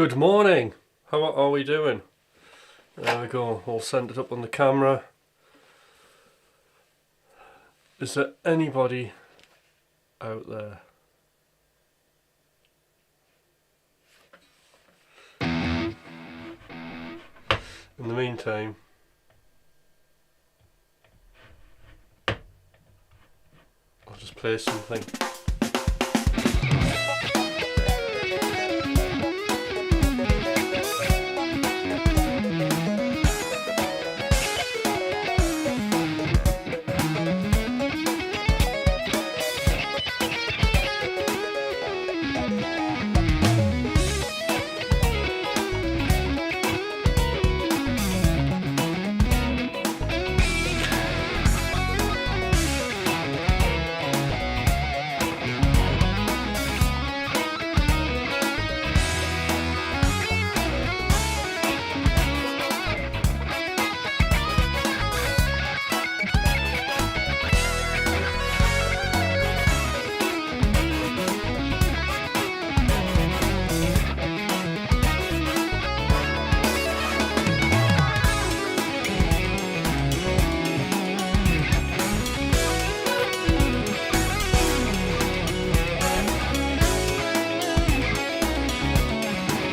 Good morning. How are we doing? There we go, all centered up on the camera. Is there anybody out there? In the meantime, I'll just play something.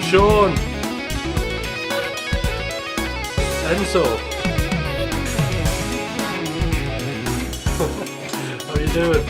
Sean, Enzo, how are you doing?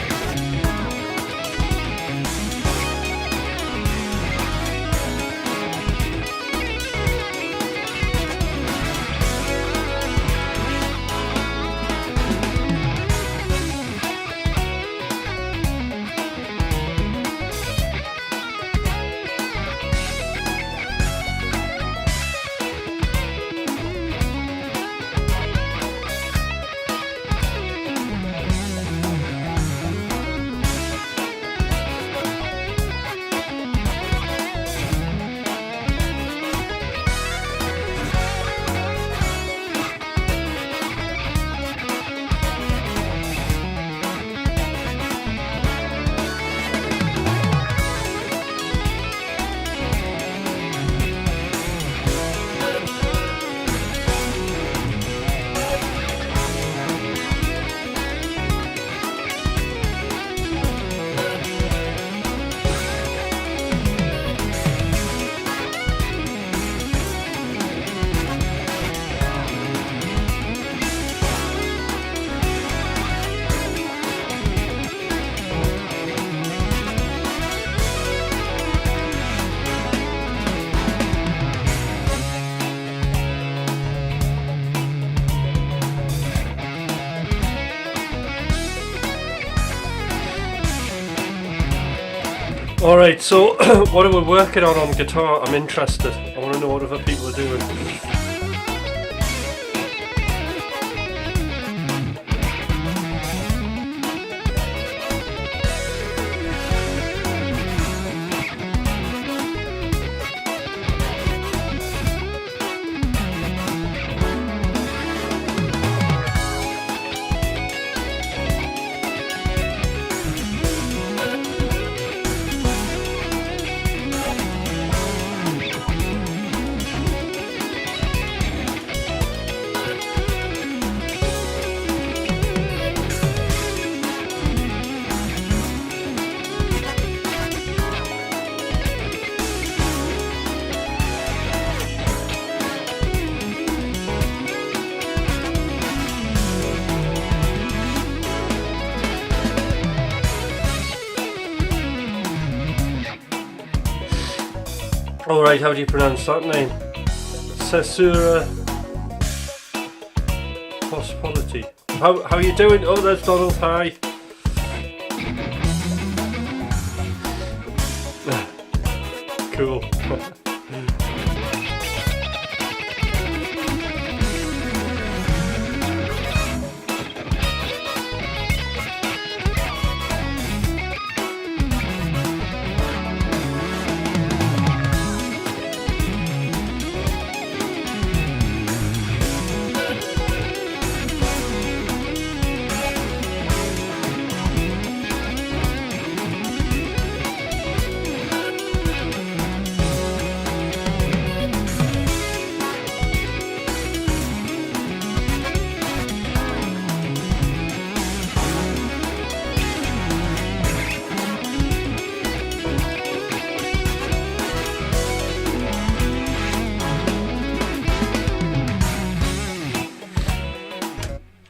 Alright, so what are we working on guitar? I'm interested. I want to know what other people are doing. Alright, how do you pronounce that name? Cesura Possibility. How are you doing? Oh, there's Donald. Hi. Cool.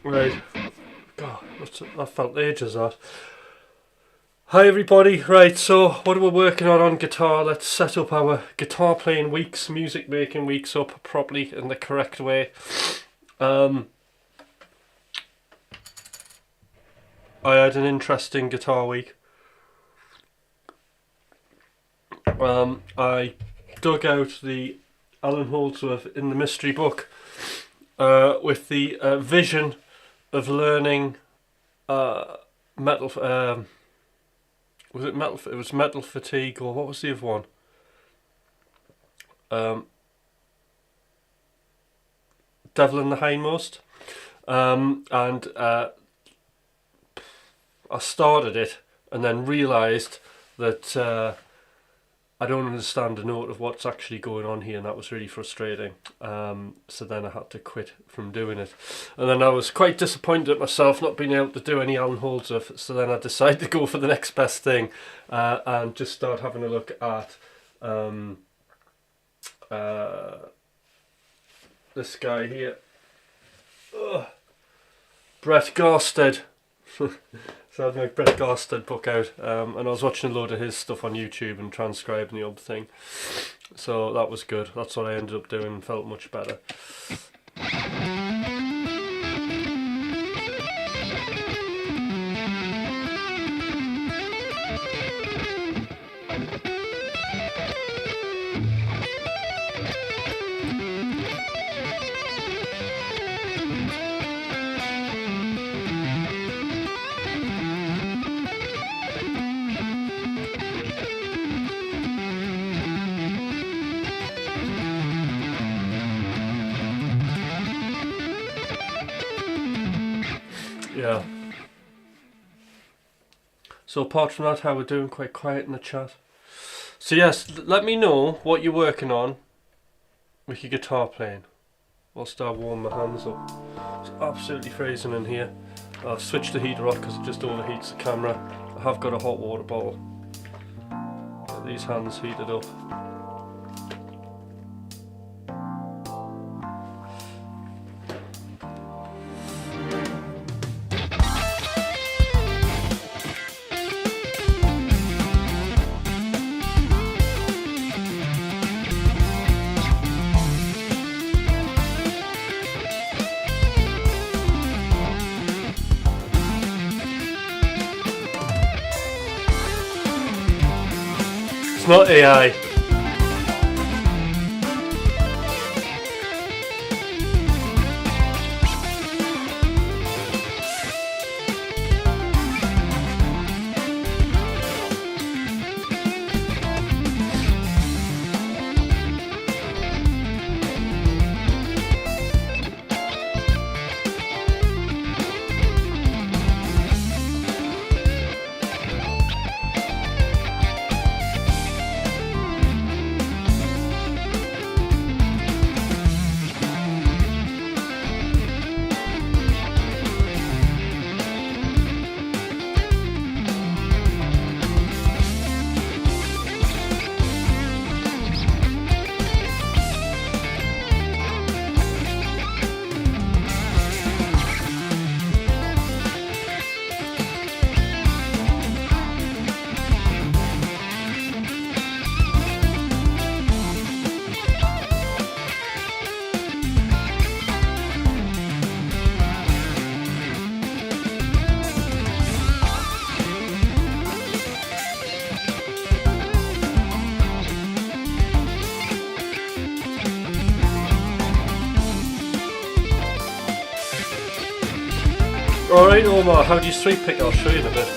Right. God, that felt ages that. Hi everybody, right, so what are we working on guitar? Let's set up our guitar playing weeks, music making weeks up properly in the correct way. I had an interesting guitar week. I dug out the Alan Holdsworth in the mystery book with the vision of learning metal. Was it metal? It was Metal Fatigue, or what was the other one? Devil in the Hindmost. And I started it and then realised that I don't understand a note of what's actually going on here, and that was really frustrating. So then I had to quit from doing it. And then I was quite disappointed at myself not being able to do any Alan Holdsworth, so then I decided to go for the next best thing and just start having a look at this guy here. Brett Garsted. So I had my Brett Garsted book out, and I was watching a load of his stuff on YouTube and transcribing the old thing. So that was good. That's what I ended up doing and felt much better. Yeah. So apart from that, how we're doing? Quite quiet in the chat. So yes, let me know what you're working on with your guitar playing whilst I warm my hands up. It's absolutely freezing in here. I've switched the heater off because it just overheats the camera. I have got a hot water bottle. Get these hands heated up. It's not AI. Alright Omar, how do you sweep pick? I'll show you in a bit.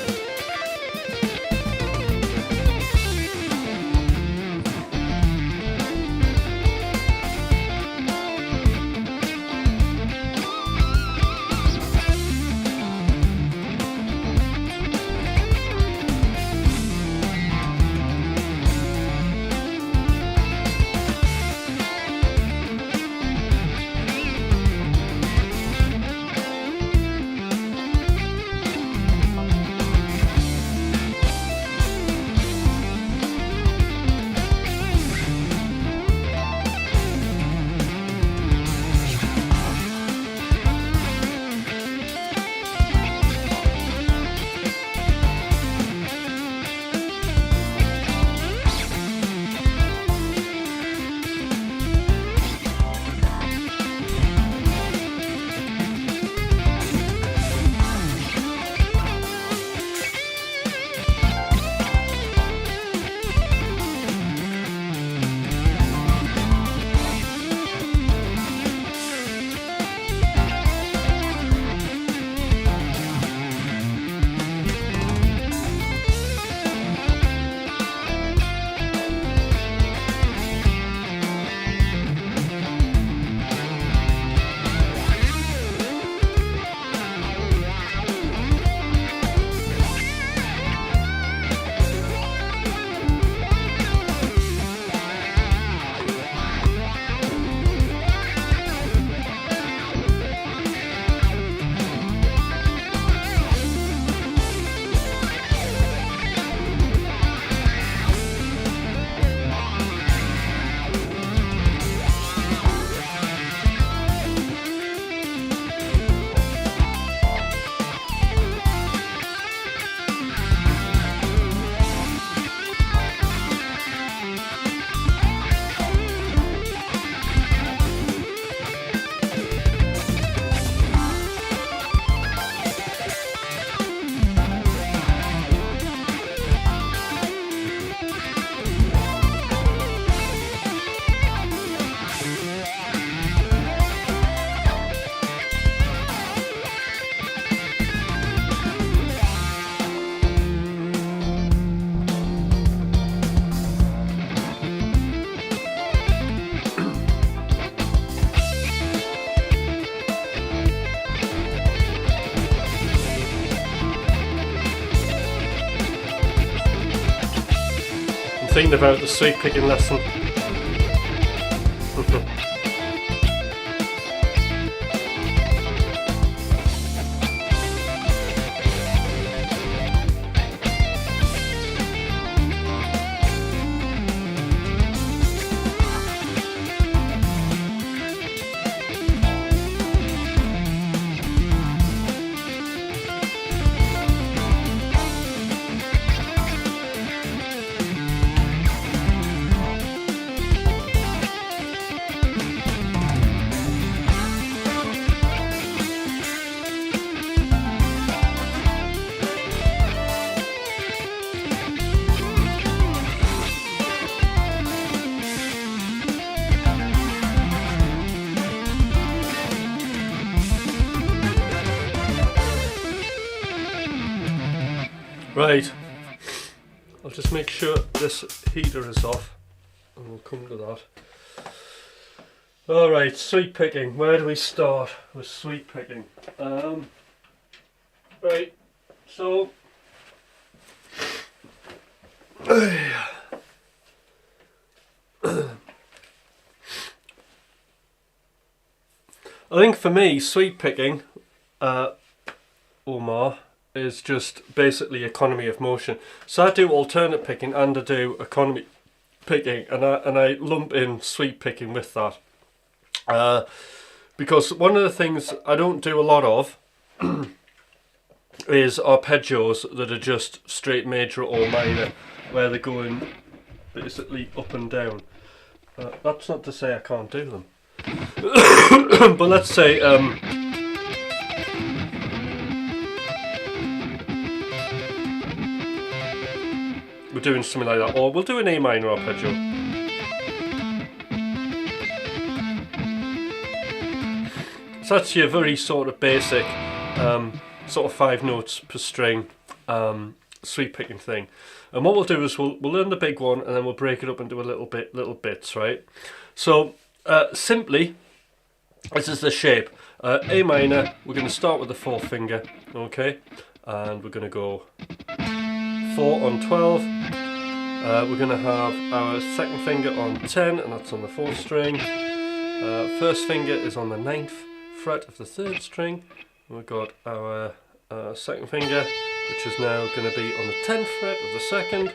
thinking about the sweep picking lesson. Right, I'll just make sure this heater is off and we'll come to that. Alright, sweep picking. Where do we start with sweep picking? Right, so I think for me, sweep picking, Omar, is just basically economy of motion. So I do alternate picking and I do economy picking, and I lump in sweep picking with that. Because one of the things I don't do a lot of is arpeggios that are just straight major or minor, where they're going basically up and down. That's not to say I can't do them. But let's say we're doing something like that, or we'll do an A minor arpeggio. So that's your very sort of basic, sort of 5 notes per string sweep picking thing. And what we'll do is we'll learn the big one and then we'll break it up into little bits, right? So simply, this is the shape. A minor, we're going to start with the 4th finger, okay? And we're going to go 4 on 12. We're going to have our 2nd finger on 10, and that's on the 4th string. 1st finger is on the 9th fret of the 3rd string. We've got our 2nd finger, which is now going to be on the 10th fret of the 2nd,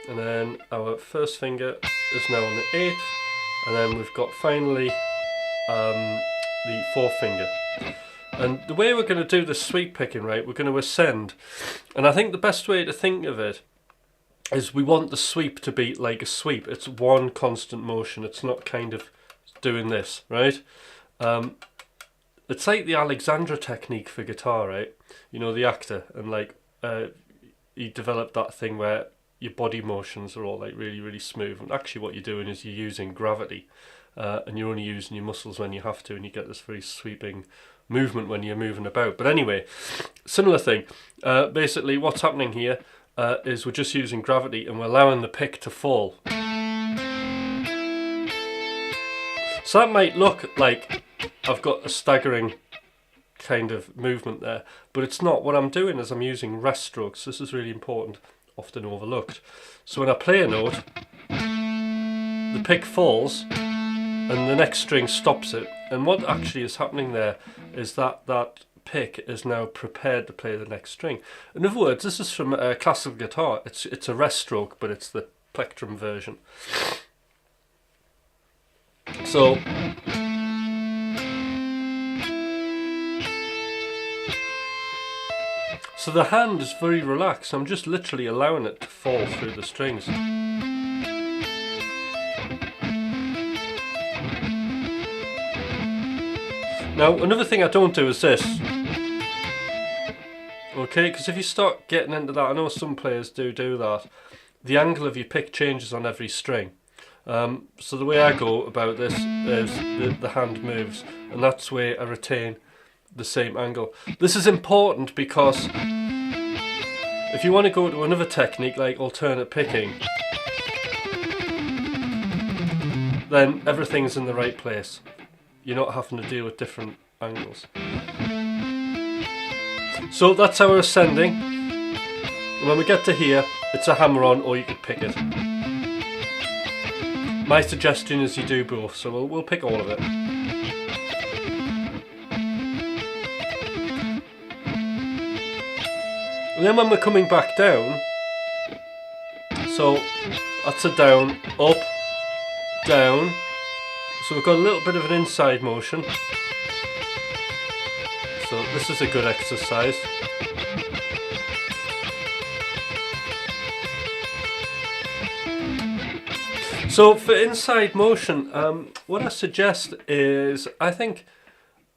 and then our 1st finger is now on the 8th, and then we've got finally the 4th finger. And the way we're going to do the sweep picking, right, we're going to ascend. And I think the best way to think of it is we want the sweep to be like a sweep. It's one constant motion. It's not kind of doing this, right? It's like the Alexandra technique for guitar, right? You know, the actor, and like he developed that thing where your body motions are all like really, really smooth. And actually what you're doing is you're using gravity, and you're only using your muscles when you have to, and you get this very sweeping movement when you're moving about. But anyway, similar thing. Basically what's happening here is we're just using gravity and we're allowing the pick to fall. So that might look like I've got a staggering kind of movement there, but it's not. What I'm doing is I'm using rest strokes. This is really important, often overlooked. So when I play a note, the pick falls and the next string stops it, and what actually is happening there is that that pick is now prepared to play the next string. In other words, this is from a classical guitar. It's a rest stroke, but it's the plectrum version. So the hand is very relaxed. I'm just literally allowing it to fall through the strings. Now, another thing I don't do is this. Okay, because if you start getting into that, I know some players do that, the angle of your pick changes on every string. So the way I go about this is the hand moves, and that's where I retain the same angle. This is important because if you want to go to another technique like alternate picking, then everything's in the right place. You're not having to deal with different angles. So that's our ascending. And when we get to here, it's a hammer on, or you could pick it. My suggestion is you do both, so we'll pick all of it. And then when we're coming back down, so that's a down, up, down. So we've got a little bit of an inside motion. So this is a good exercise. So for inside motion, what I suggest is, I think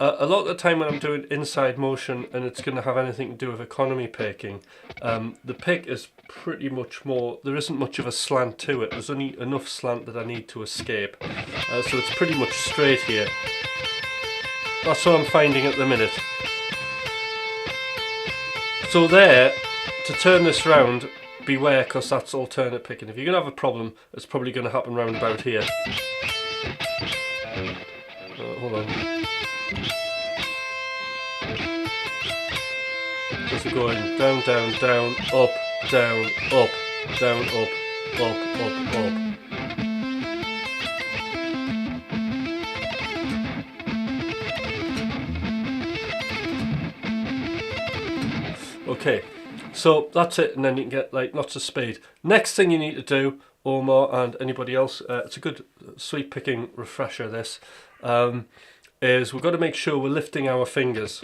a lot of the time when I'm doing inside motion and it's going to have anything to do with economy picking, the pick is pretty much more, there isn't much of a slant to it. There's only enough slant that I need to escape. So it's pretty much straight here. That's what I'm finding at the minute. So there, to turn this round, beware, because that's alternate picking. If you're going to have a problem, it's probably going to happen round about here. Hold on. As we're going down, down, down, up, down, up, down, up, up, up. Okay, so that's it, and then you can get like lots of speed. Next thing you need to do, Omar and anybody else, it's a good sweep picking refresher this, is we've got to make sure we're lifting our fingers.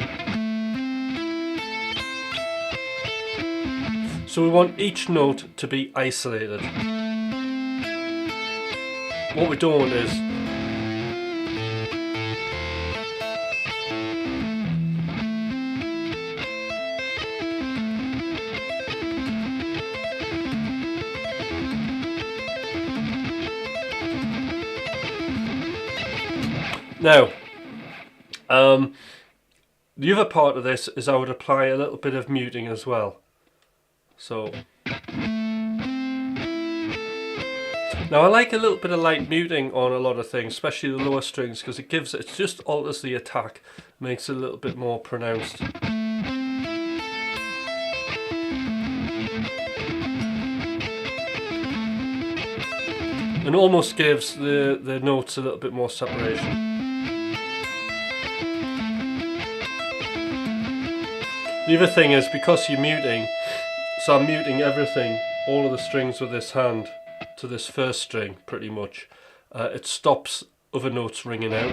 So we want each note to be isolated. What we don't want is now, the other part of this is I would apply a little bit of muting as well. So, now I like a little bit of light muting on a lot of things, especially the lower strings, because it just alters the attack, makes it a little bit more pronounced. And almost gives the notes a little bit more separation. The other thing is, because you're muting, so I'm muting everything, all of the strings with this hand to this first string pretty much. It stops other notes ringing out.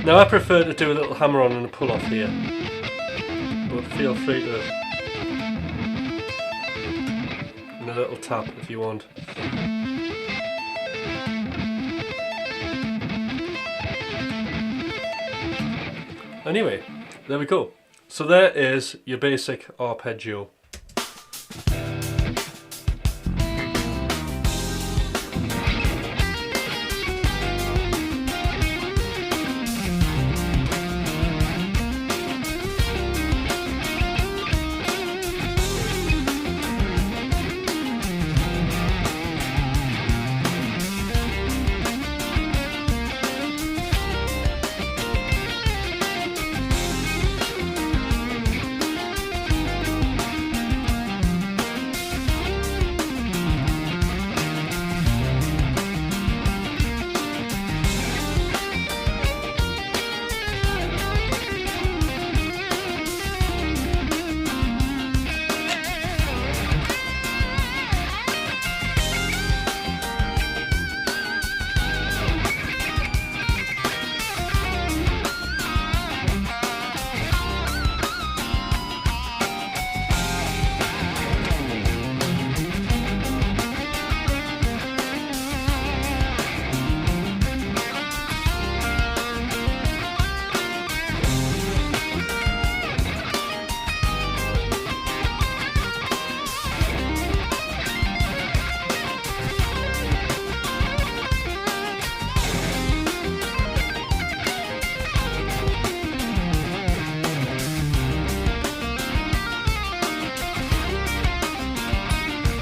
Now I prefer to do a little hammer on and a pull off here, but feel free to, and a little tap if you want. Anyway, there we go. So there is your basic arpeggio.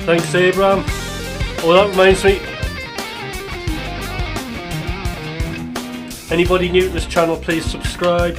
Thanks, Abraham. Oh, that reminds me. Anybody new to this channel, please subscribe.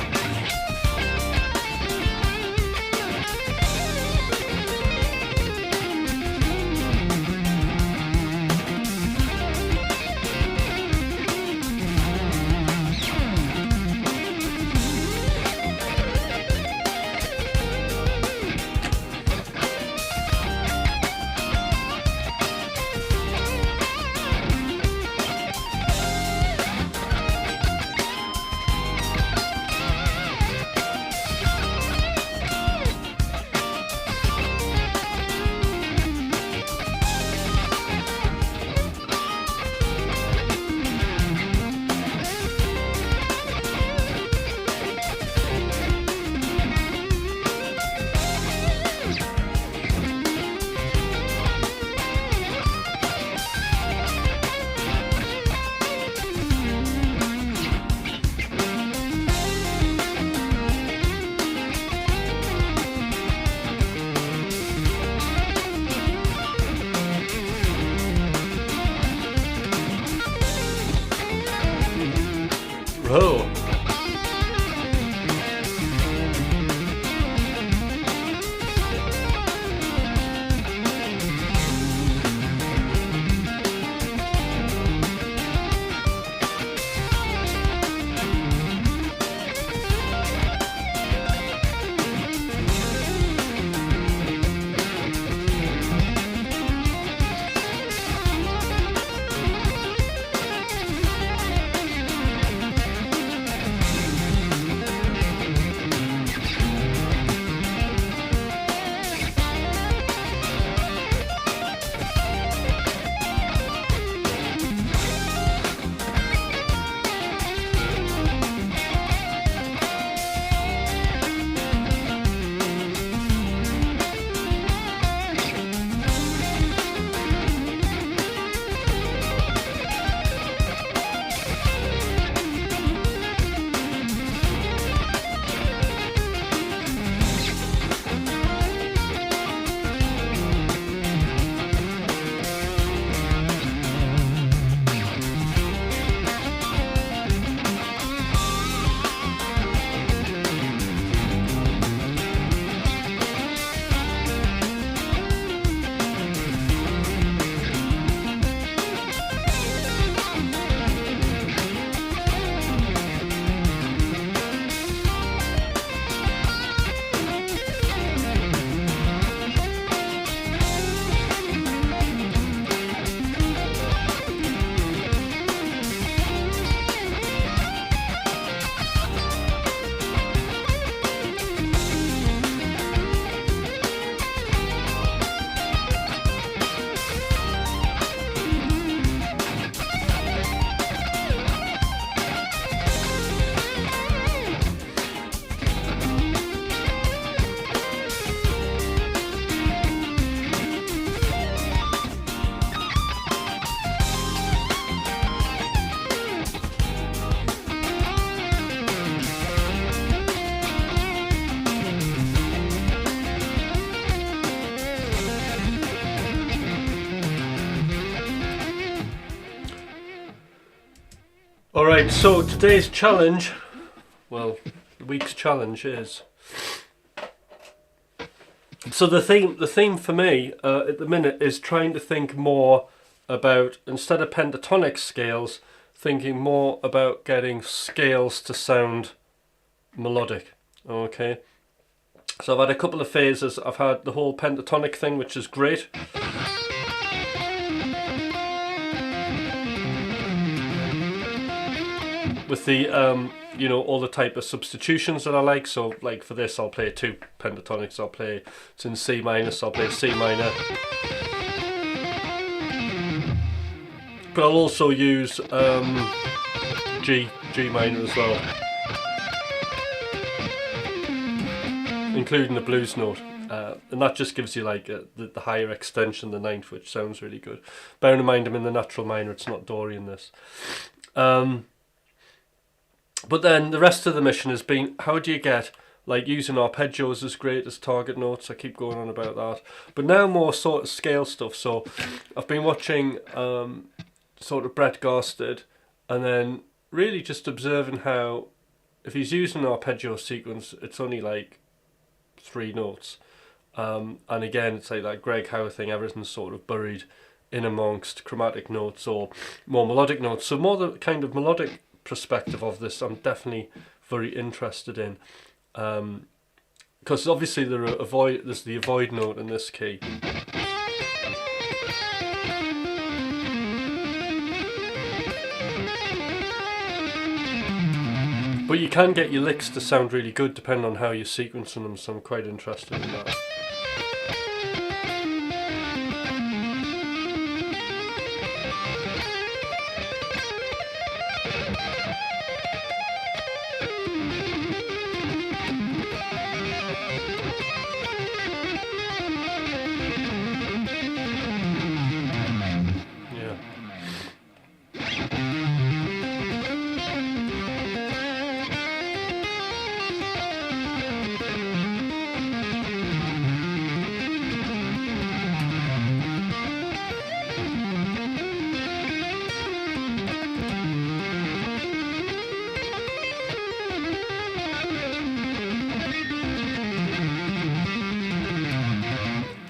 Whoa. Alright, so today's challenge, well, the week's challenge is, so the theme for me at the minute is trying to think more about, instead of pentatonic scales, thinking more about getting scales to sound melodic. Okay, so I've had a couple of phases. I've had the whole pentatonic thing, which is great. With the you know, all the type of substitutions that I like. So like for this I'll play two pentatonics. I'll play, it's in C minor, so I'll play C minor, but I'll also use G minor as well, including the blues note, and that just gives you like the higher extension, the ninth, which sounds really good. Bear in mind I'm in the natural minor, it's not Dorian this. But then the rest of the mission has been, how do you get, like, using arpeggios is great as target notes, I keep going on about that, but now more sort of scale stuff. So I've been watching sort of Brett Garsted, and then really just observing how, if he's using an arpeggio sequence, it's only like 3 notes. And again, it's like that Greg Howe thing, everything's sort of buried in amongst chromatic notes or more melodic notes. So more the kind of melodic perspective of this, I'm definitely very interested in. Because obviously there's the avoid note in this key. But you can get your licks to sound really good depending on how you're sequencing them, so I'm quite interested in that.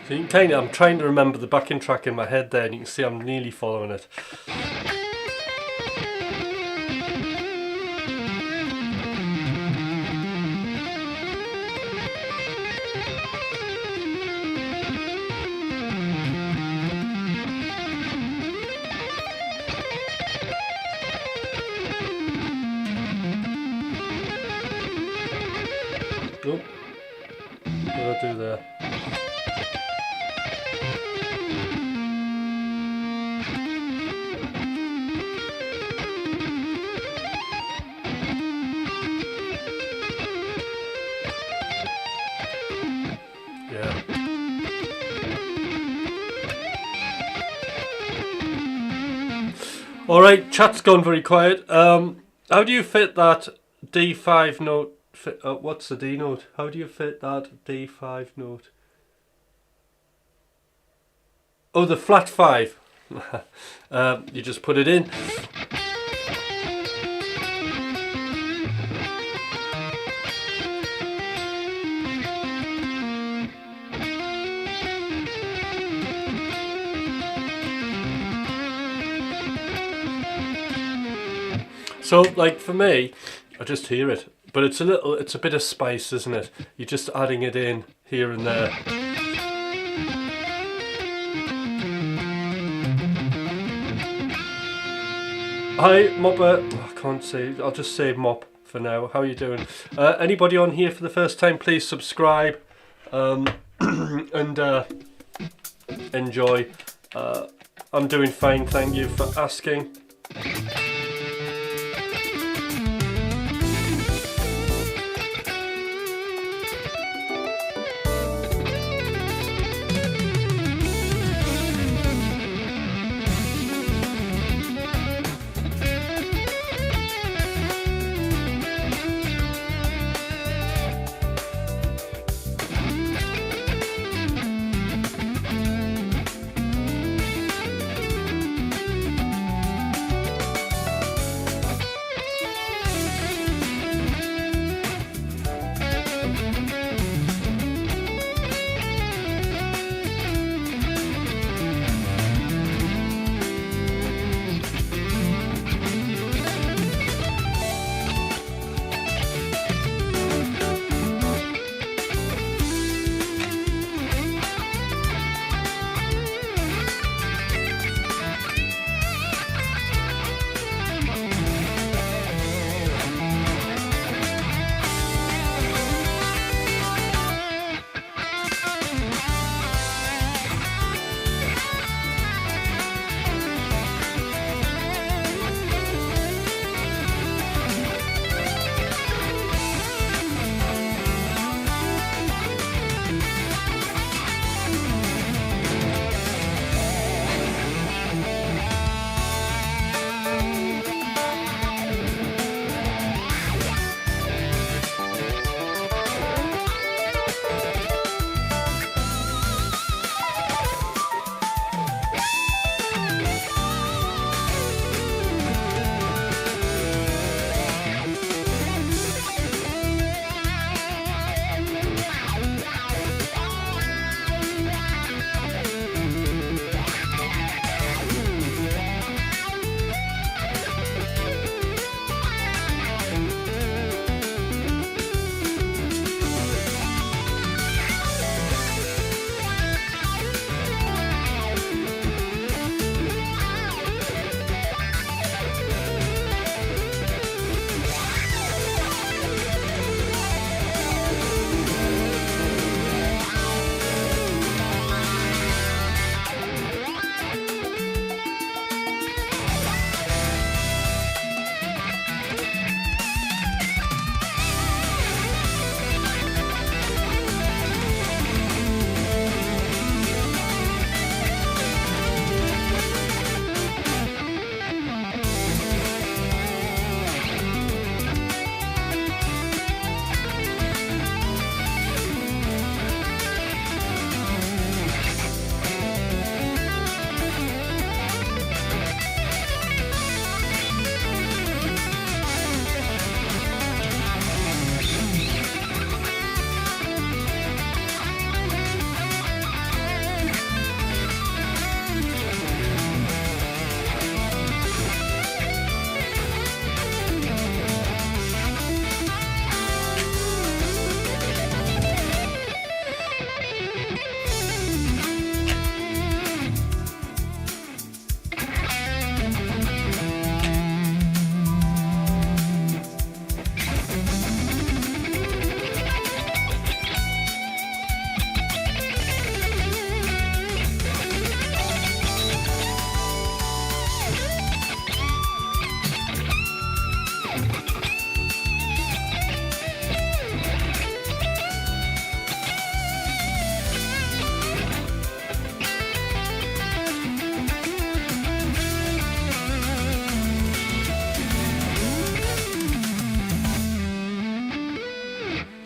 So you can I'm trying to remember the backing track in my head there, and you can see I'm nearly following it. Nope. What did I do there? Alright, chat's gone very quiet. How do you fit that D5 note? What's the D note? How do you fit that D5 note? Oh, the flat 5. You just put it in. So, like for me, I just hear it, but it's a bit of spice, isn't it? You're just adding it in here and there. Hi, Mopper. Oh, I can't say. I'll just say Mop for now. How are you doing? Anybody on here for the first time, please subscribe and enjoy. I'm doing fine, thank you for asking.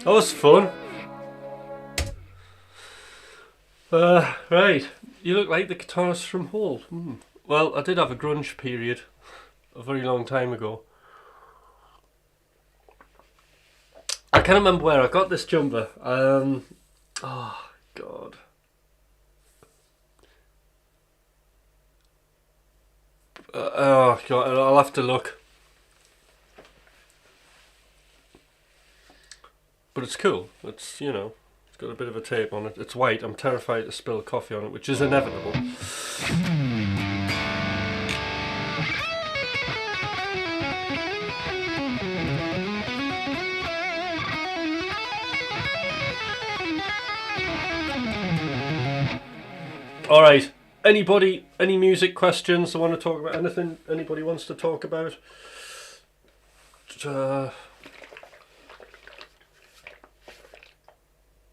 That was fun. Right, you look like the guitarist from Hole. Well, I did have a grunge period a very long time ago. I can't remember where I got this jumper. Oh God. Oh God, I'll have to look. But it's cool. It's, you know, it's got a bit of a tape on it. It's white. I'm terrified to spill coffee on it, which is inevitable. Alright, anybody, any music questions? I want to talk about anything anybody wants to talk about?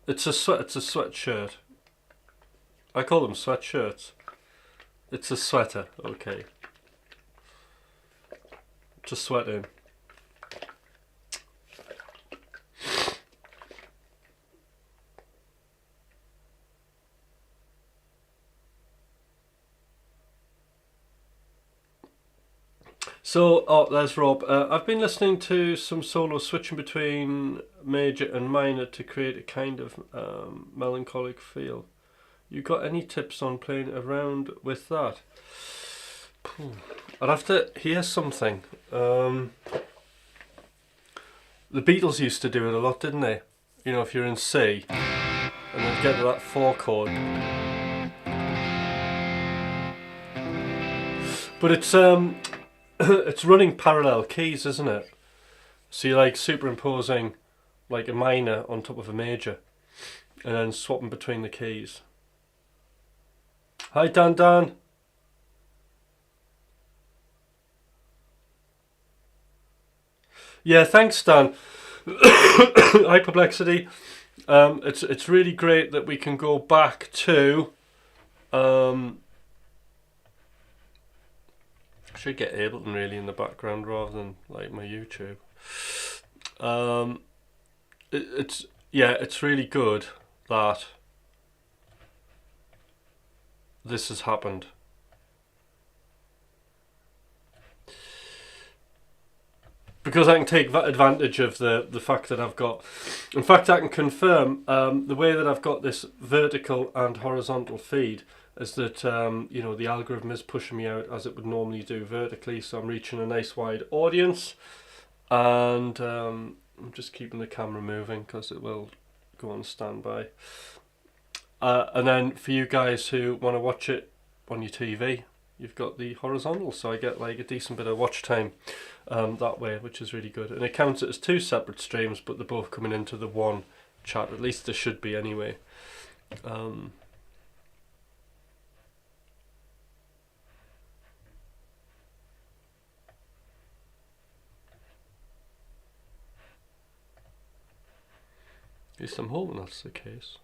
It's a sweatshirt. I call them sweatshirts. It's a sweater, okay. To sweat in. So, oh, there's Rob. I've been listening to some solo switching between major and minor to create a kind of melancholic feel. You got any tips on playing around with that? I'd have to hear something. The Beatles used to do it a lot, didn't they? You know, if you're in C and then get to that 4 chord. But it's it's running parallel keys, isn't it? So you're like superimposing like a minor on top of a major and then swapping between the keys. Hi Dan. Yeah, thanks Dan. Hi Perplexity. It's really great that we can go back to I should get Ableton really in the background rather than like my YouTube. It's really good that this has happened. Because I can take advantage of the fact that I've got, in fact I can confirm the way that I've got this vertical and horizontal feed is that you know, the algorithm is pushing me out as it would normally do vertically, so I'm reaching a nice wide audience, and I'm just keeping the camera moving because it will go on standby. And then for you guys who want to watch it on your TV, you've got the horizontal, so I get like a decent bit of watch time that way, which is really good. And it counts it as 2 separate streams, but they're both coming into the one chat, at least they should be anyway. At least I'm hoping that's the case.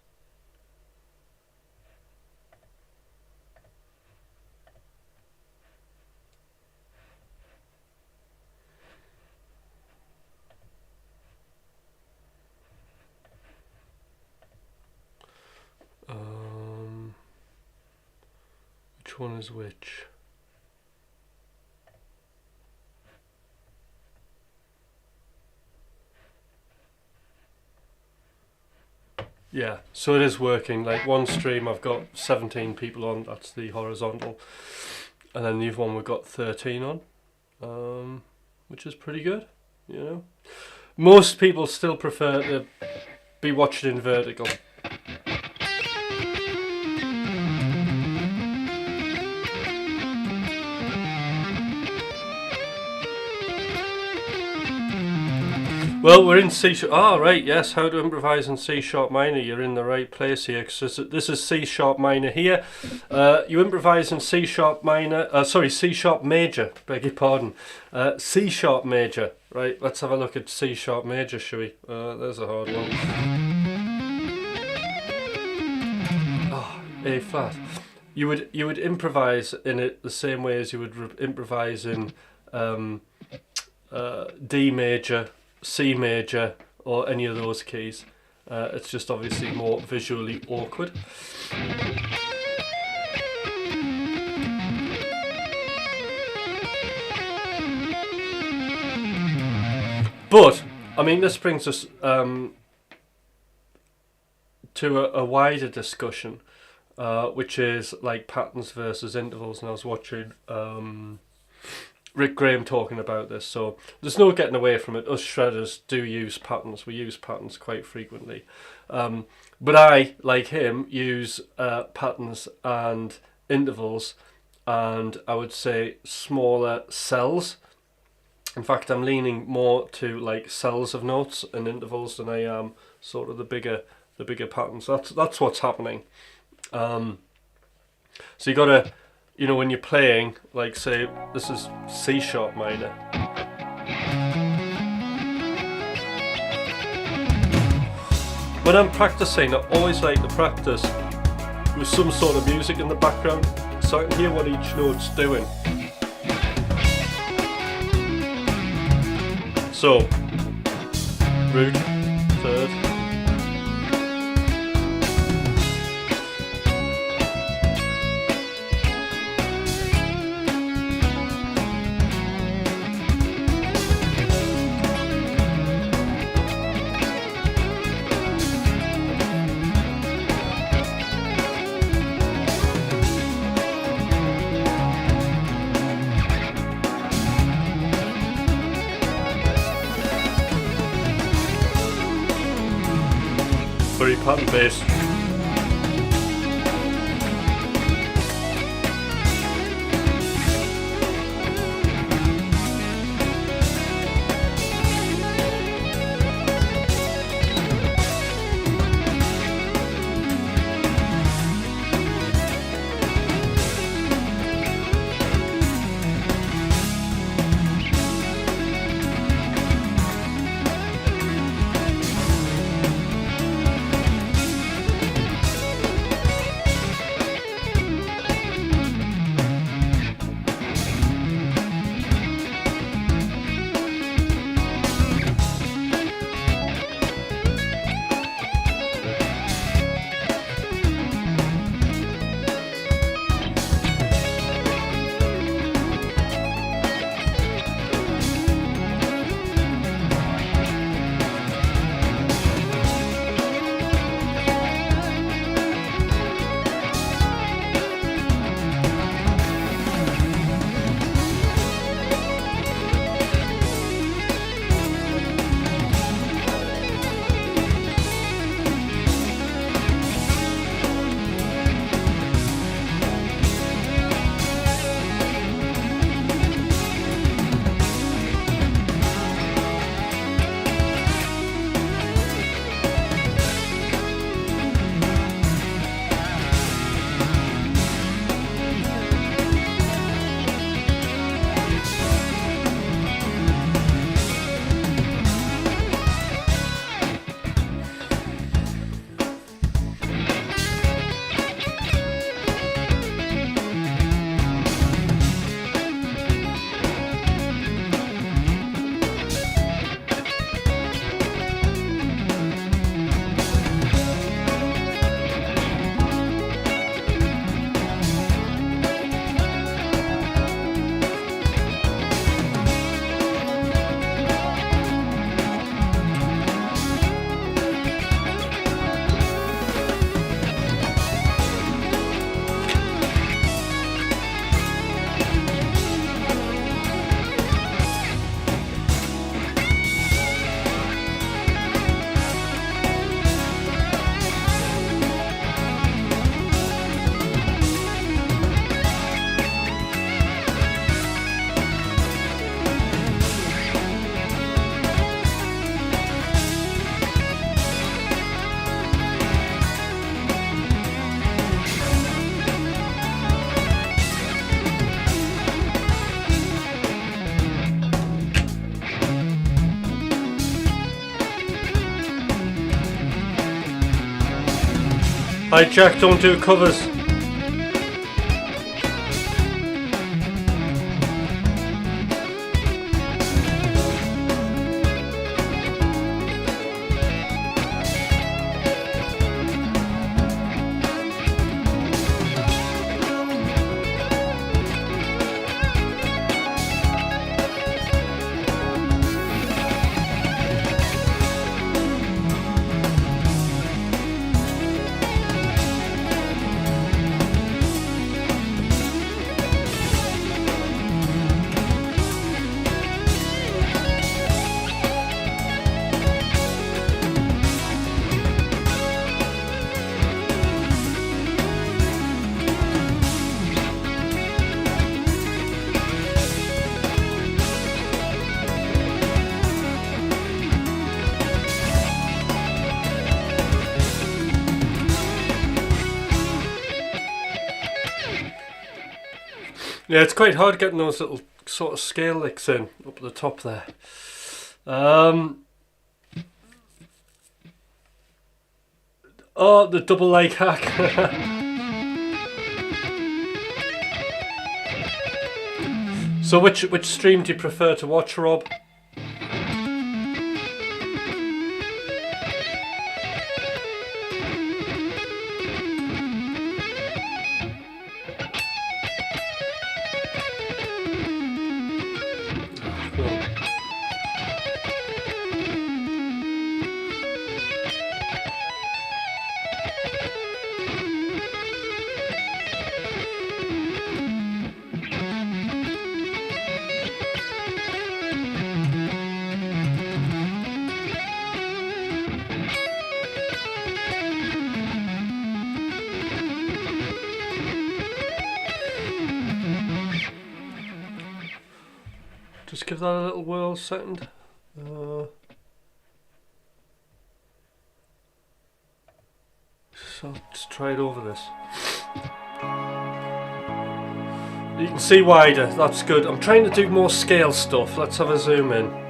Which one is which? Yeah, so it is working. Like one stream I've got 17 people on, that's the horizontal, and then the other one we've got 13 on, which is pretty good, you know. Most people still prefer to be watching in vertical. Well, we're in C sharp. Ah, right, yes. How to improvise in C sharp minor. You're in the right place here. Cause this is C sharp minor here. You improvise in C sharp minor. C sharp major. Beg your pardon. C sharp major. Right. Let's have a look at C sharp major, shall we? There's a hard one. Oh, A flat. You would improvise in it the same way as you would improvise in D major, C major, or any of those keys. It's just obviously more visually awkward. But I mean, this brings us to a wider discussion, which is like patterns versus intervals. And I was watching Rick Graham talking about this, so there's no getting away from it. Us shredders do use patterns. We use patterns quite frequently. But I, like him, use patterns and intervals, and I would say smaller cells. In fact, I'm leaning more to like cells of notes and intervals than I am sort of the bigger patterns. That's what's happening. So you gotta, you know, when you're playing, like say this is C sharp minor. When I'm practicing, I always like to practice with some sort of music in the background so I can hear what each note's doing. So, root, third. Very pattern based. Hi Jack, don't do covers. Yeah, it's quite hard getting those little sort of scale licks in up at the top there. Oh, the double leg hack. So which stream do you prefer to watch, Rob? Just give that a little whirl second. So let's try it over this. You can see wider, that's good. I'm trying to do more scale stuff. Let's have a zoom in.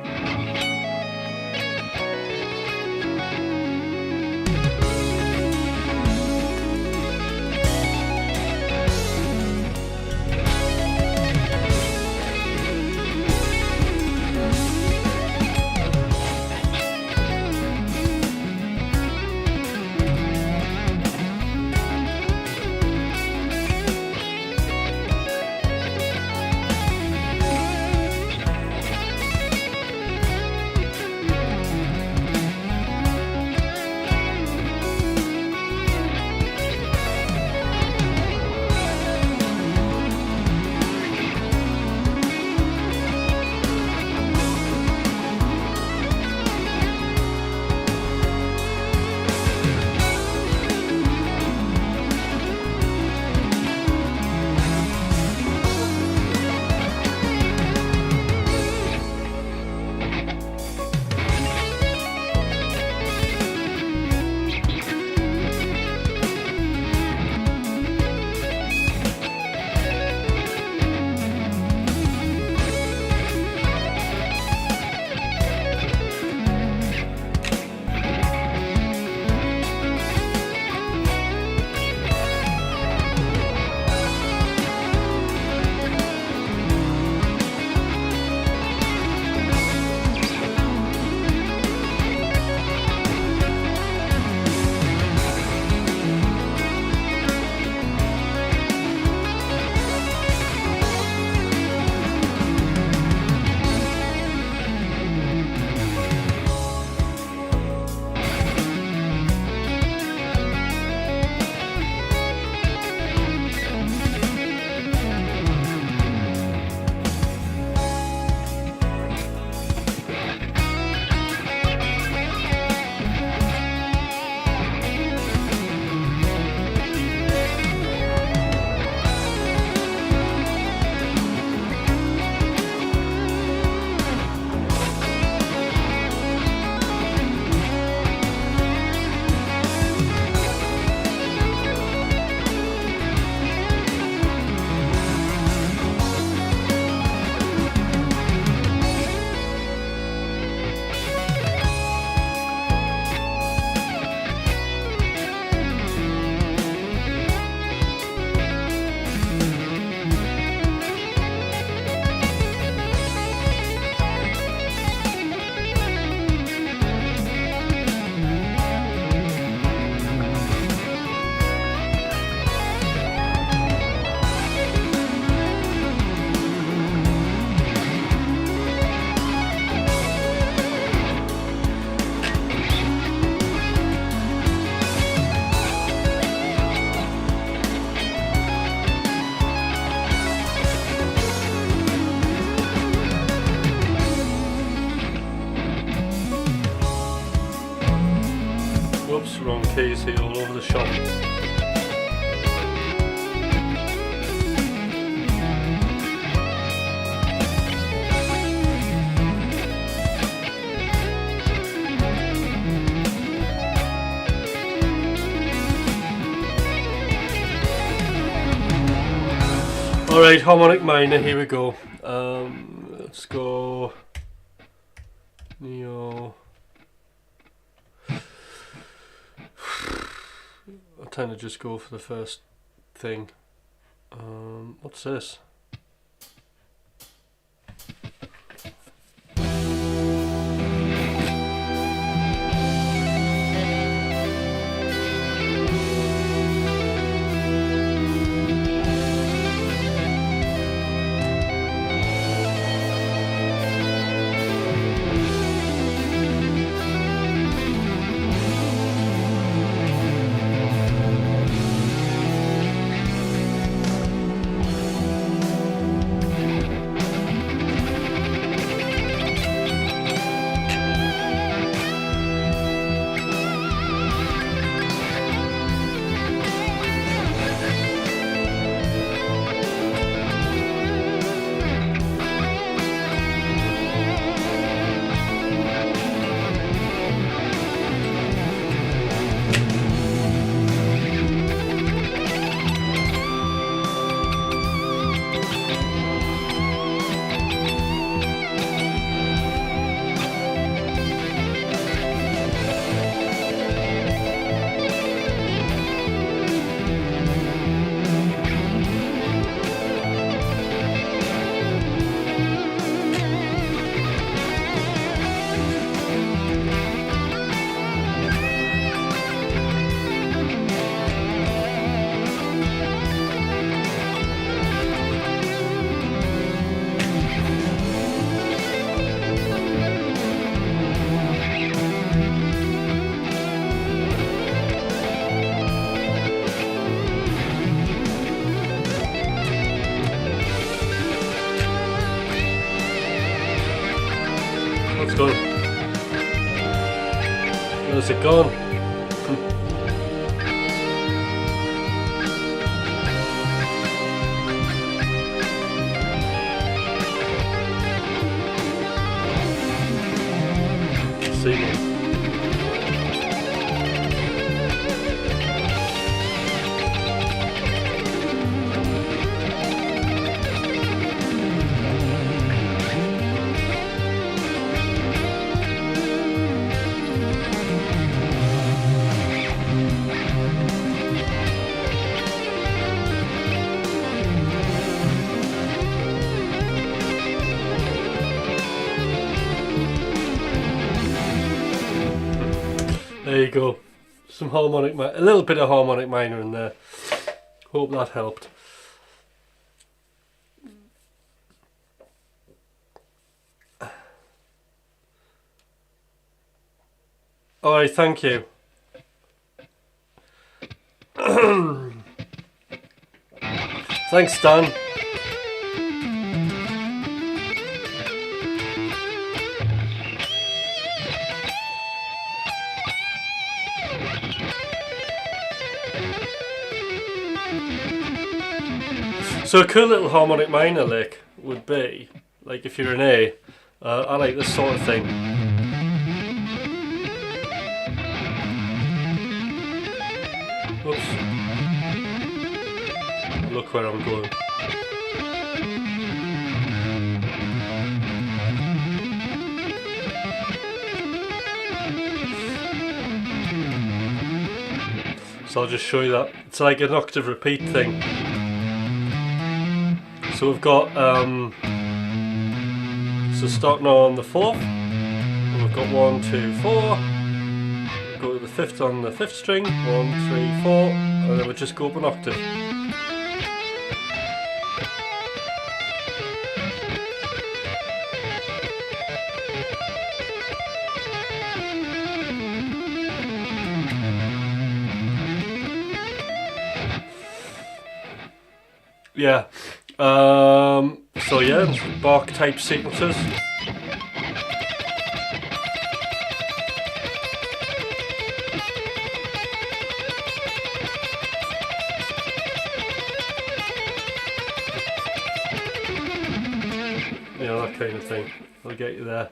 Whoops, wrong keys here all over the shop. Alright, harmonic minor, here we go. Let's go Neo. I tend to just go for the first thing. What's this? What's gone? Where's it gone? See. There you go. Some harmonic, a little bit of harmonic minor in there. Hope that helped. Alright, thank you. Thanks, Dan. So a cool little harmonic minor lick would be, like if you're an A, I like this sort of thing. Oops. Look where I'm going. So I'll just show you that. It's like an octave repeat thing. So we've got, so starting on the 4th, and we've got 1, 2, 4, go to the 5th on the 5th string, 1, 3, 4, and then we just go up an octave. Yeah. So yeah, Bach type sequences. You know, that kind of thing. I'll get you there.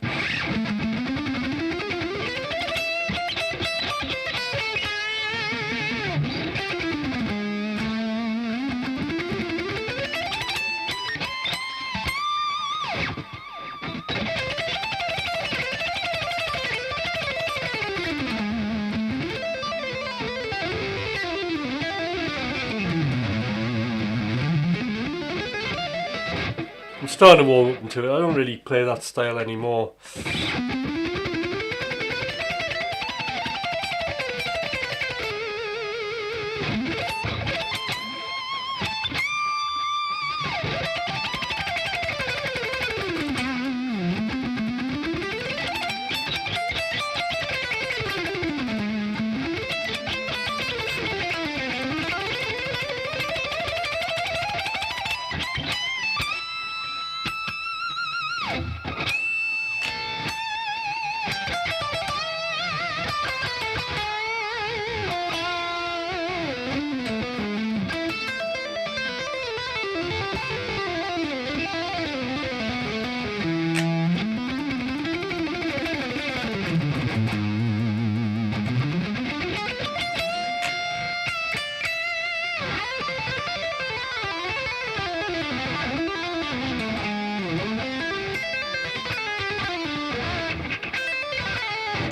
I'm starting to warm up into it. I don't really play that style anymore.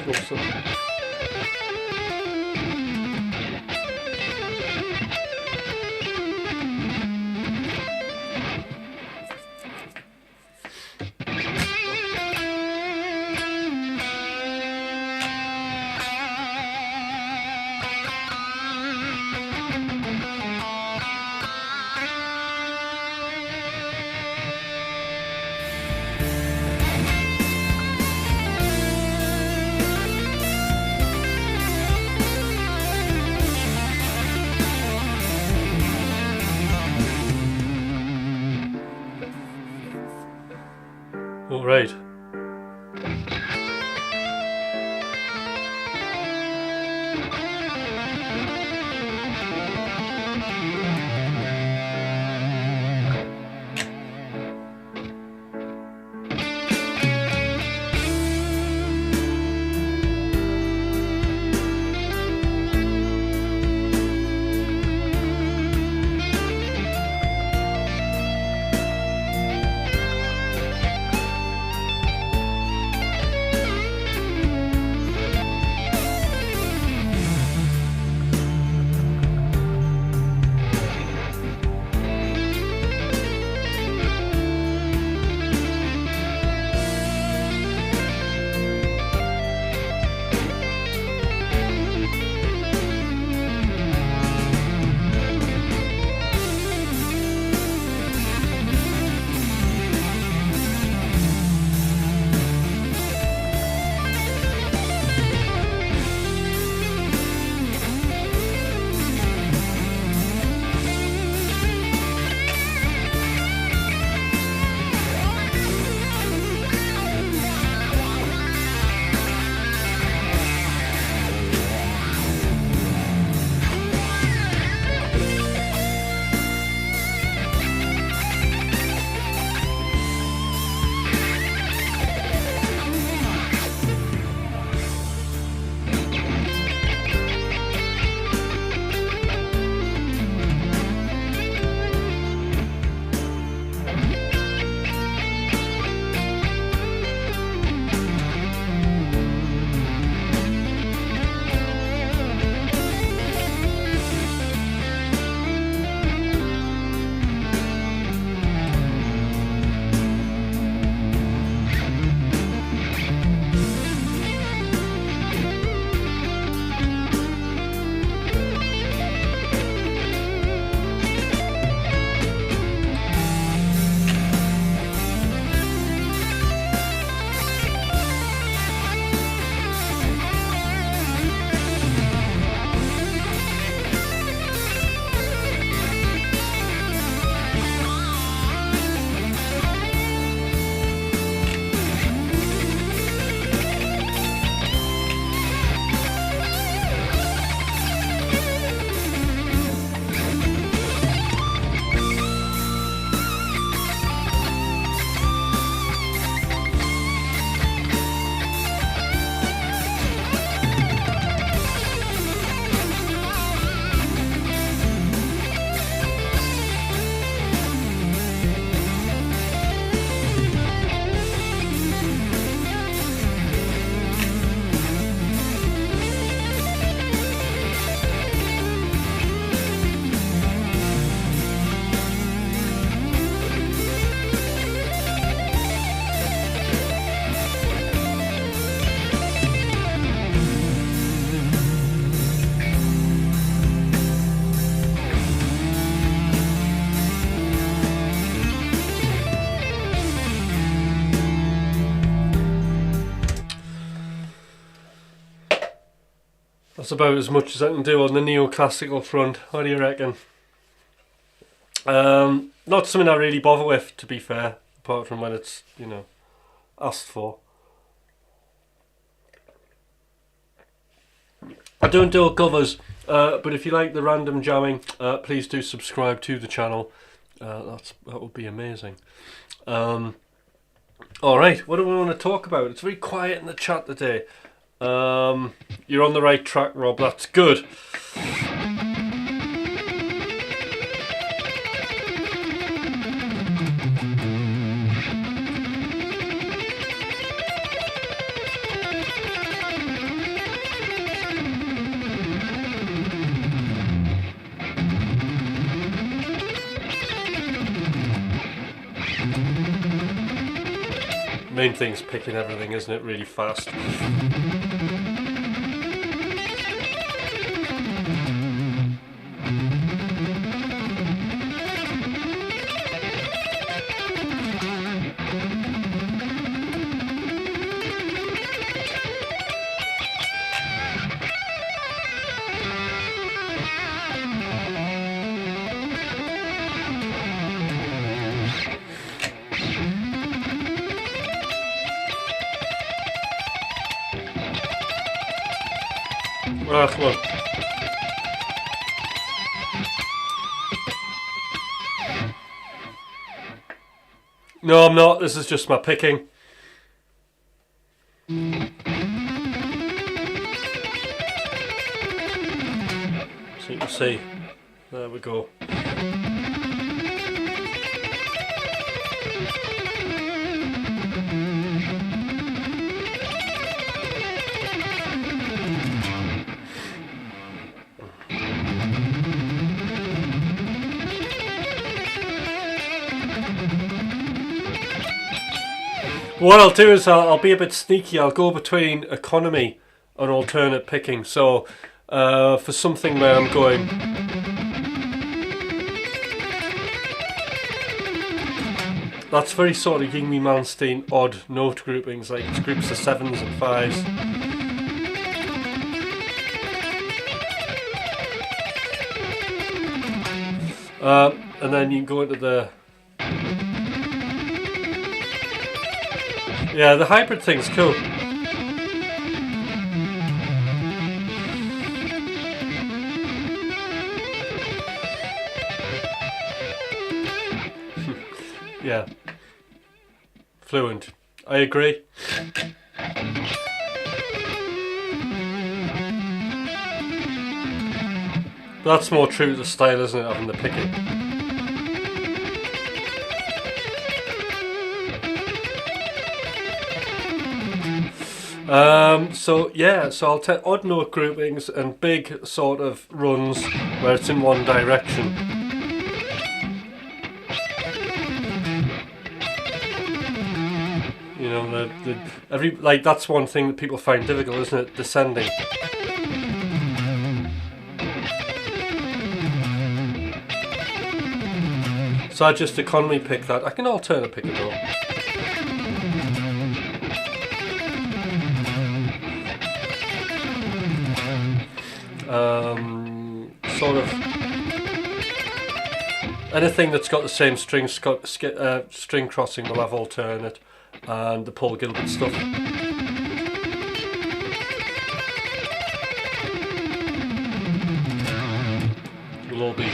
Awesome. All right. That's about as much as I can do on the neoclassical front. What do you reckon? Not something I really bother with, to be fair, apart from when it's, you know, asked for. I don't do covers, but if you like the random jamming, please do subscribe to the channel. That would be amazing. Alright, what do we want to talk about? It's very quiet in the chat today. You're on the right track, Rob, that's good. Main thing's picking everything, isn't it, really fast. Last one. No, I'm not. This is just my picking. So you can see. There we go. What I'll do is I'll be a bit sneaky. I'll go between economy and alternate picking. So for something where I'm going, that's very sort of Yngwie Malmsteen odd note groupings, like it's groups of 7s and 5s. And then you can go into the... Yeah, the hybrid thing's cool. Yeah. Fluent. I agree. But that's more true to the style, isn't it, having the picking. So yeah, so I'll take odd note groupings and big sort of runs where it's in one direction. You know, like that's one thing that people find difficult, isn't it? Descending. So I just economy pick that. I can alternate pick it though. Sort of anything that's got the same string crossing will have alternate, and the Paul Gilbert stuff. Will all be.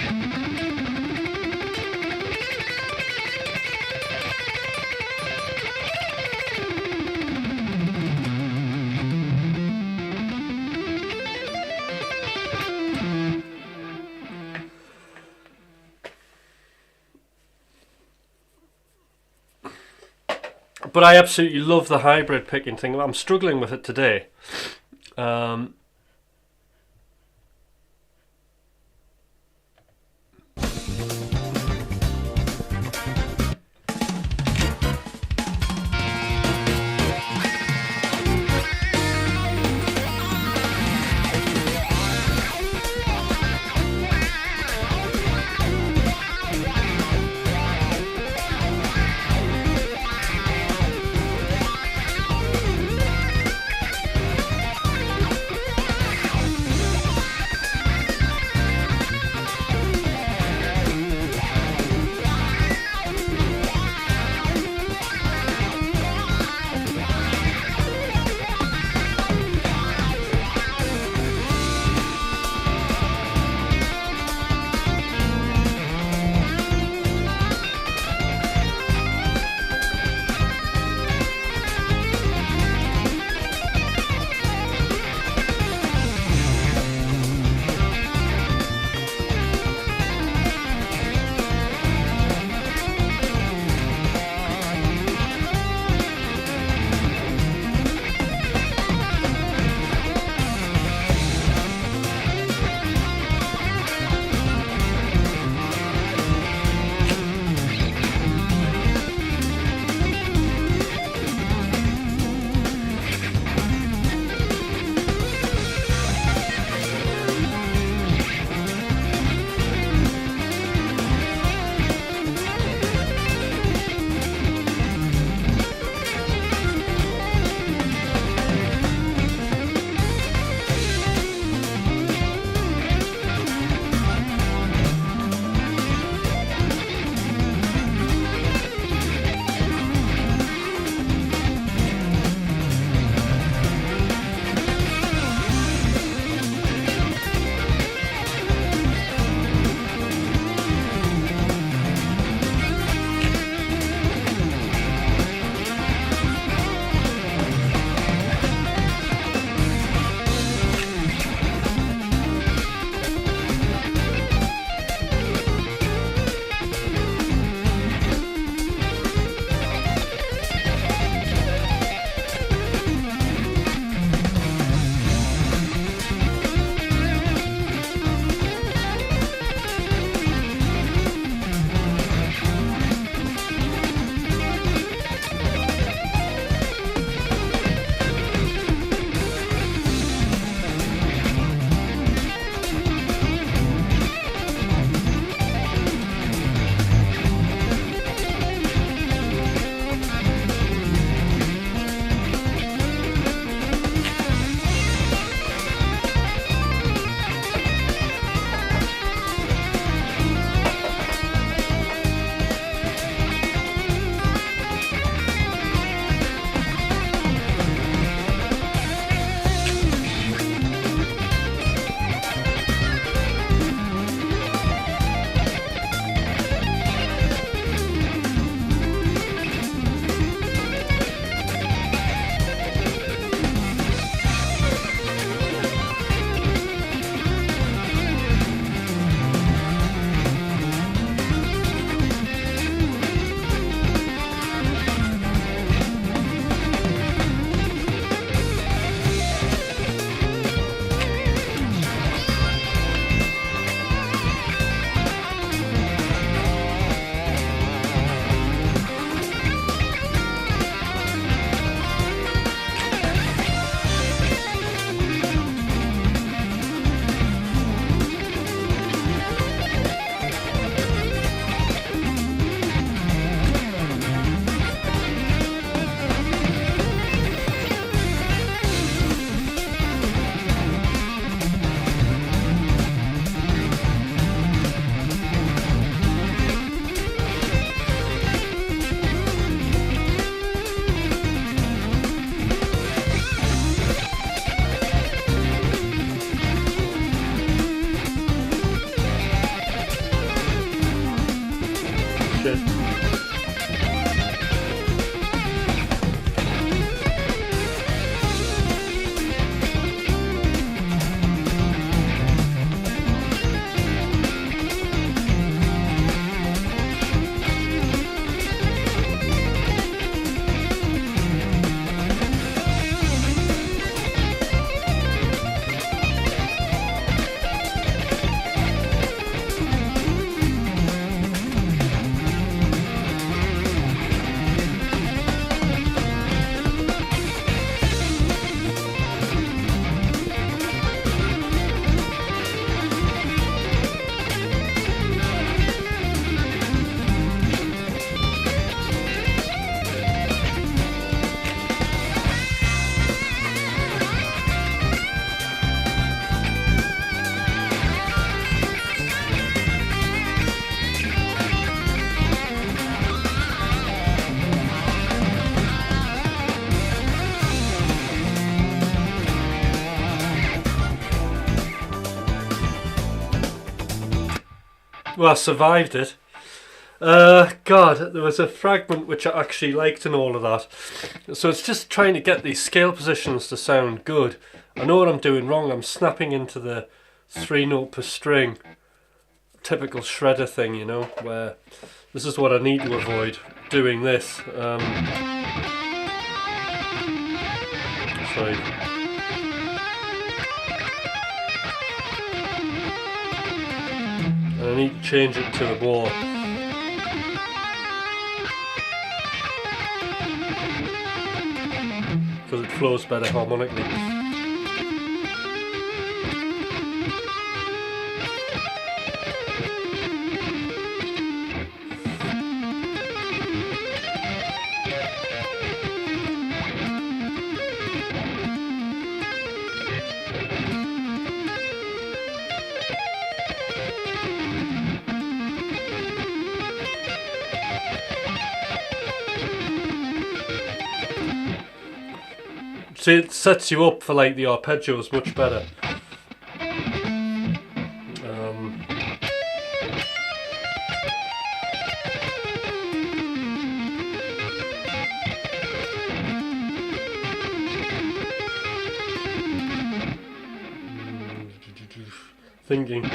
But I absolutely love the hybrid picking thing. I'm struggling with it today. Cheers. Well, I survived it. God, there was a fragment which I actually liked and all of that. So it's just trying to get these scale positions to sound good. I know what I'm doing wrong. I'm snapping into the 3-note per string. Typical shredder thing, you know, where this is what I need to avoid, doing this. Sorry. I need to change it to a more because it flows better harmonically. See, it sets you up for like the arpeggios much better. Thinking.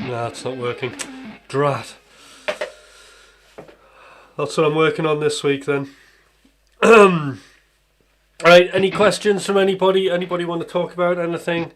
Nah, it's not working. Drat. That's what I'm working on this week then. Alright, any questions from anybody? Anybody want to talk about anything?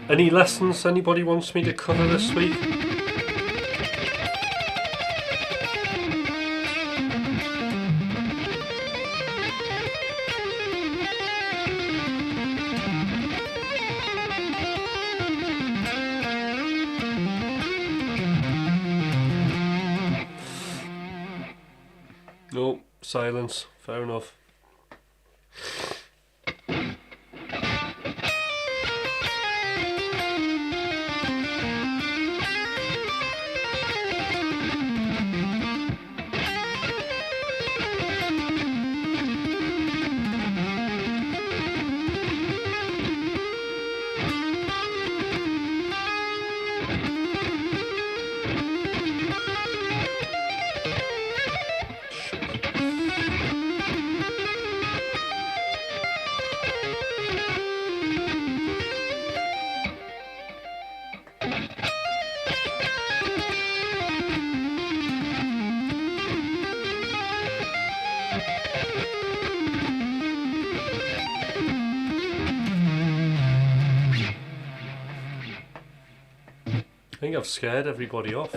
Any lessons anybody wants me to cover this week? No, silence. Fair enough. I think I've scared everybody off.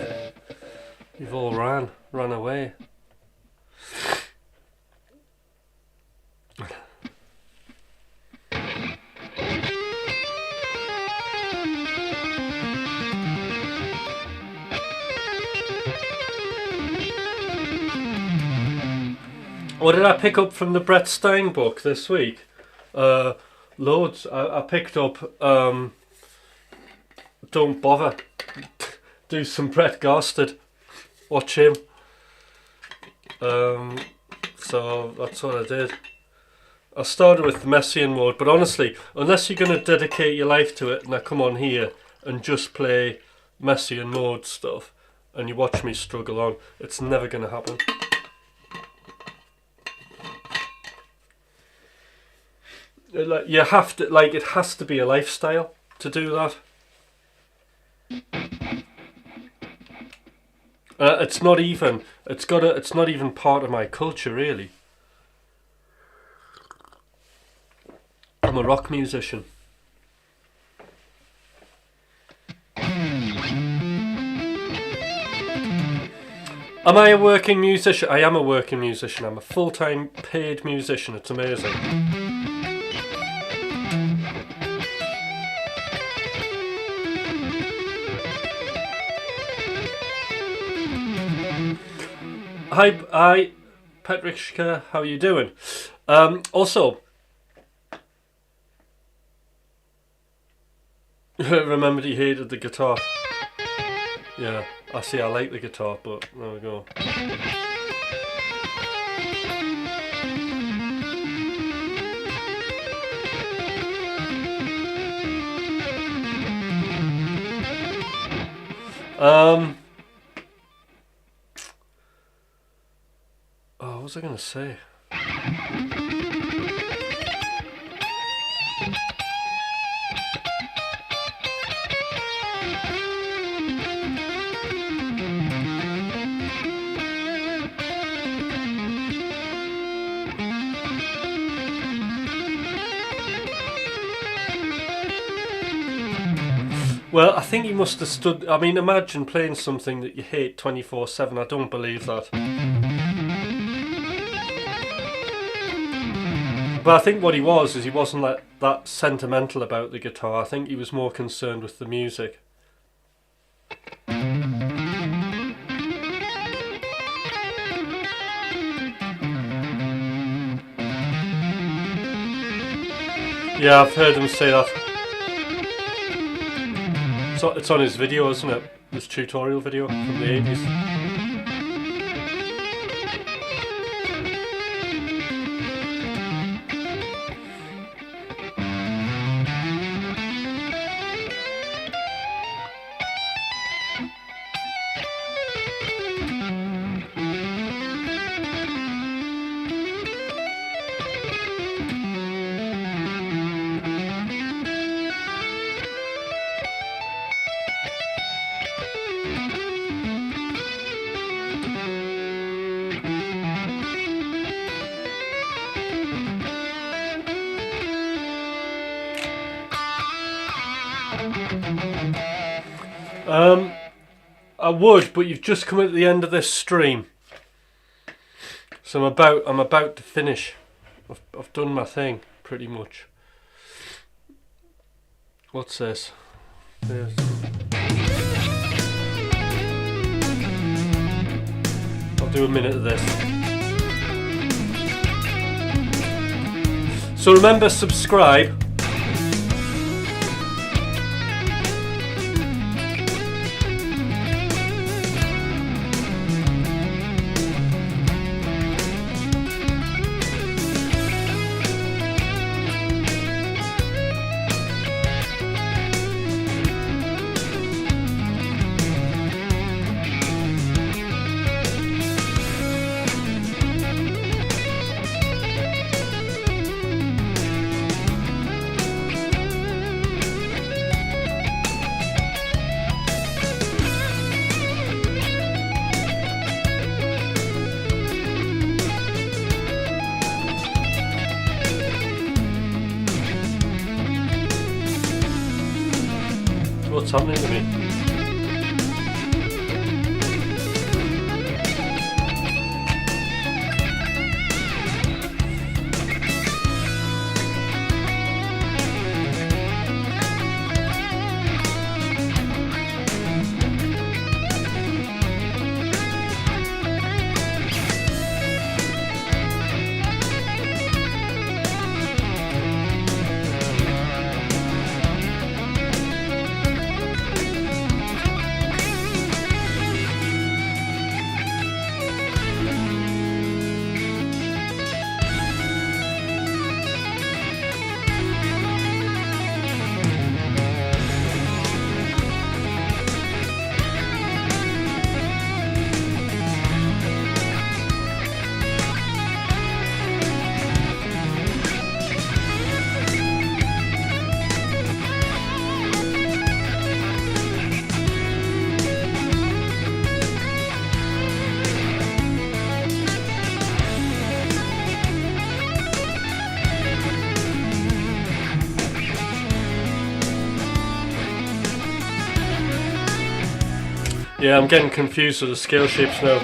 You've all ran away. What did I pick up from the Brett Stein book this week? Loads. I picked up Don't Bother. Do some Brett Garsted. Watch him. So that's what I did. I started with the Messiaen mode, but honestly, unless you're going to dedicate your life to it and I come on here and just play Messiaen mode stuff and you watch me struggle on, it's never going to happen. Like, you have to, like, it has to be a lifestyle to do that. It's not even part of my culture, really. I'm a rock musician. Am I a working musician? I am a working musician. I'm a full-time paid musician. It's amazing. Hi, Petrishka, how are you doing? Also, remembered he hated the guitar. Yeah, I see, I like the guitar, but there we go. Oh, what was I going to say? Well, I think he must have stood... I mean, imagine playing something that you hate 24/7. I don't believe that. But I think what he was is he wasn't like that sentimental about the guitar. I think he was more concerned with the music. Yeah, I've heard him say that. So it's on his video, isn't it? His tutorial video from the 80s. I would, but you've just come at the end of this stream, so I'm about to finish. I've done my thing pretty much. What's this? There's... I'll do a minute of this. So remember, subscribe. What's happening to me? Yeah, I'm getting confused with the scale shapes now.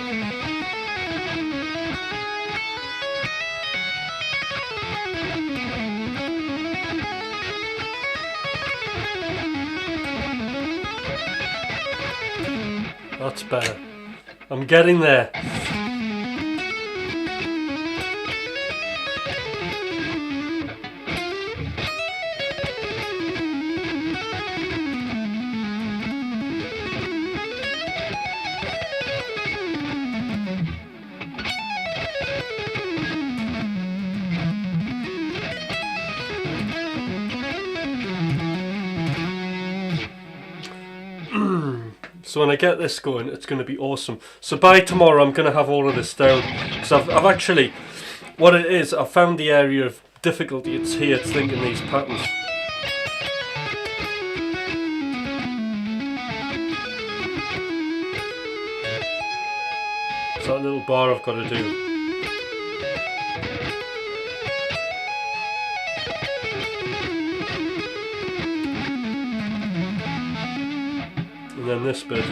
That's better. I'm getting there. So when I get this going, it's going to be awesome. So by tomorrow, I'm going to have all of this down. Because I've actually, what it is, I've found the area of difficulty. It's here, it's thinking these patterns. It's that little bar I've got to do. And then this bit.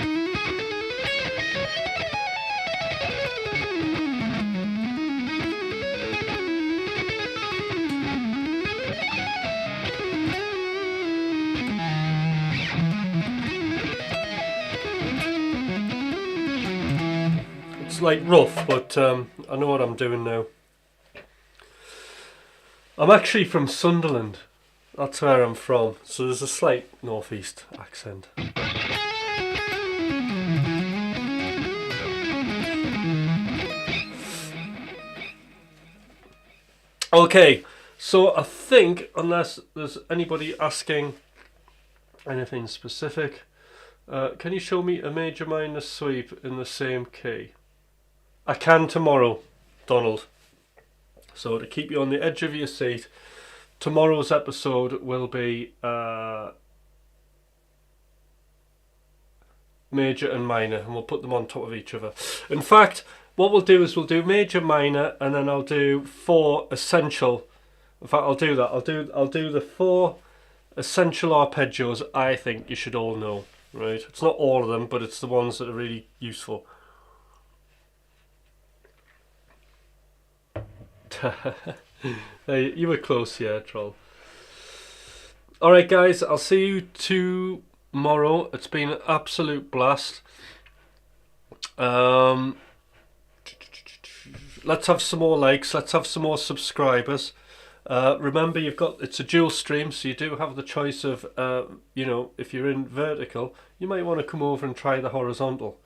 It's like rough, but I know what I'm doing now. I'm actually from Sunderland. That's where I'm from. So there's a slight northeast accent. Okay, so I think, unless there's anybody asking anything specific, can you show me a major minor sweep in the same key? I can tomorrow, Donald. So to keep you on the edge of your seat, tomorrow's episode will be major and minor, and we'll put them on top of each other. In fact, what we'll do is we'll do major, minor, and then I'll do 4 essential. In fact, I'll do that. I'll do the 4 essential arpeggios I think you should all know. Right? It's not all of them, but it's the ones that are really useful. Hey, you were close, yeah, troll. All right, guys. I'll see you tomorrow. It's been an absolute blast. Let's have some more likes. Let's have some more subscribers. Remember, it's a dual stream, so you do have the choice of, you know, if you're in vertical, you might want to come over and try the horizontal.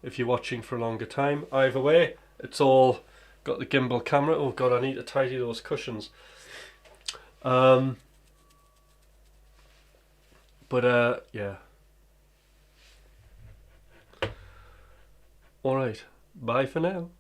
If you're watching for a longer time, either way, it's all got the gimbal camera. Oh God, I need to tidy those cushions. Yeah. All right. Bye for now.